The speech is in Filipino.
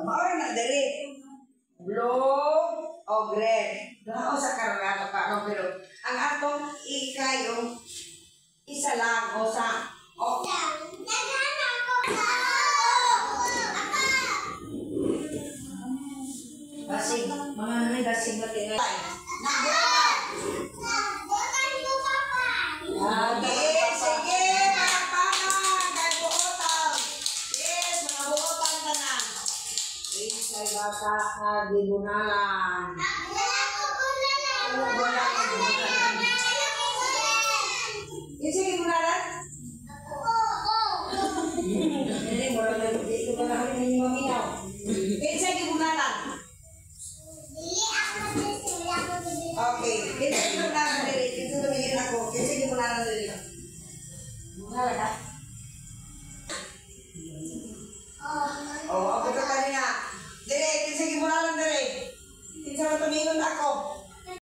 Maura na diri. Blue o green. Doon sa karoon pa no, pero ang atong ikayo isa lang o sa basing, mga nanay basing matingay. Okay, sige, mga panang, kahit buotan. Yes, mga buotan ka na. Isa'y bata ka, di bunalan. Wala ka bunalan. Isa'y bunalan? Hindi, wala ka dito ka na kami ng maminaw. Isa'y bunalan? Okay, isa'y bunalan dili. Ito tumigil ako. Isa'y bunalan dili. Bunalan ka? Oh, ako ka kanina. Dire, isa'y bunalan dili. Isa'y tumigil ako.